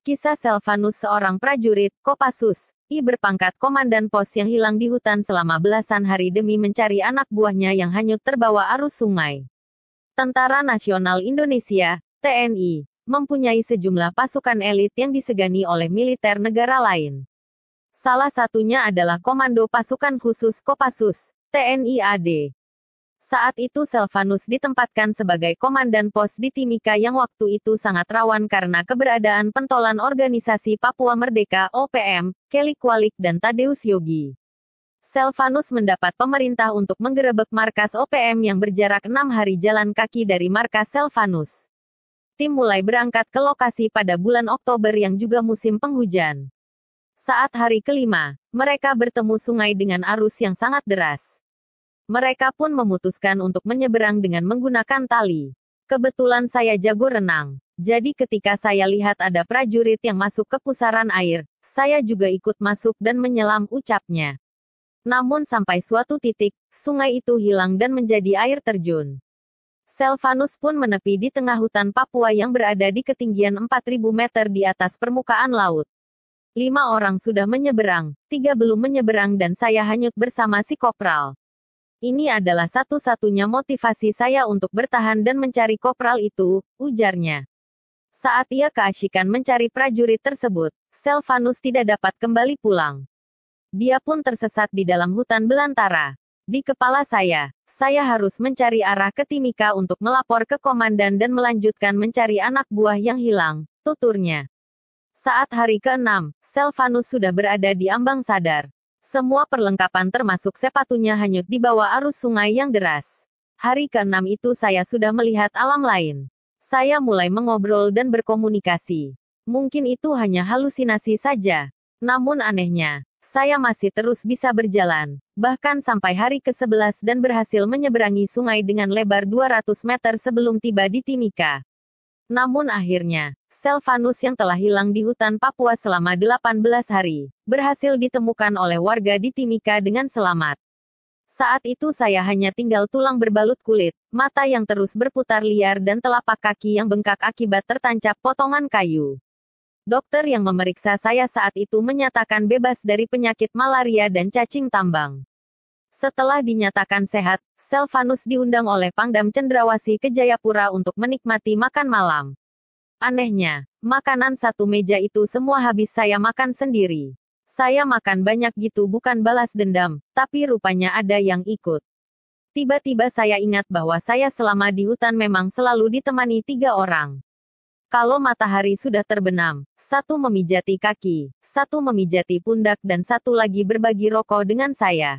Kisah Selvanus, seorang prajurit Kopassus I berpangkat komandan pos yang hilang di hutan selama belasan hari demi mencari anak buahnya yang hanyut terbawa arus sungai. Tentara Nasional Indonesia, TNI, mempunyai sejumlah pasukan elit yang disegani oleh militer negara lain. Salah satunya adalah Komando Pasukan Khusus Kopassus, TNI AD. Saat itu Selvanus ditempatkan sebagai komandan pos di Timika yang waktu itu sangat rawan karena keberadaan pentolan Organisasi Papua Merdeka (OPM), Kelly Kwalik dan Tadeus Yogi. Selvanus mendapat pemerintah untuk menggerebek markas OPM yang berjarak 6 hari jalan kaki dari markas Selvanus. Tim mulai berangkat ke lokasi pada bulan Oktober yang juga musim penghujan. Saat hari kelima, mereka bertemu sungai dengan arus yang sangat deras. Mereka pun memutuskan untuk menyeberang dengan menggunakan tali. Kebetulan saya jago renang. Jadi ketika saya lihat ada prajurit yang masuk ke pusaran air, saya juga ikut masuk dan menyelam, ucapnya. Namun sampai suatu titik, sungai itu hilang dan menjadi air terjun. Selvanus pun menepi di tengah hutan Papua yang berada di ketinggian 4.000 meter di atas permukaan laut. 5 orang sudah menyeberang, 3 belum menyeberang dan saya hanyut bersama si kopral. Ini adalah satu-satunya motivasi saya untuk bertahan dan mencari kopral itu, ujarnya. Saat ia keasyikan mencari prajurit tersebut, Selvanus tidak dapat kembali pulang. Dia pun tersesat di dalam hutan belantara. Di kepala saya harus mencari arah ke Timika untuk melapor ke komandan dan melanjutkan mencari anak buah yang hilang, tuturnya. Saat hari ke-6, Selvanus sudah berada di ambang sadar. Semua perlengkapan termasuk sepatunya hanyut di bawah arus sungai yang deras. Hari ke-6 itu saya sudah melihat alam lain. Saya mulai mengobrol dan berkomunikasi. Mungkin itu hanya halusinasi saja. Namun anehnya, saya masih terus bisa berjalan, bahkan sampai hari ke-11 dan berhasil menyeberangi sungai dengan lebar 200 meter sebelum tiba di Timika. Namun akhirnya, Selvanus yang telah hilang di hutan Papua selama 18 hari, berhasil ditemukan oleh warga di Timika dengan selamat. Saat itu saya hanya tinggal tulang berbalut kulit, mata yang terus berputar liar dan telapak kaki yang bengkak akibat tertancap potongan kayu. Dokter yang memeriksa saya saat itu menyatakan bebas dari penyakit malaria dan cacing tambang. Setelah dinyatakan sehat, Selvanus diundang oleh Pangdam Cendrawasih ke Jayapura untuk menikmati makan malam. Anehnya, makanan satu meja itu semua habis saya makan sendiri. Saya makan banyak gitu bukan balas dendam, tapi rupanya ada yang ikut. Tiba-tiba saya ingat bahwa saya selama di hutan memang selalu ditemani 3 orang. Kalau matahari sudah terbenam, satu memijati kaki, satu memijati pundak dan satu lagi berbagi rokok dengan saya.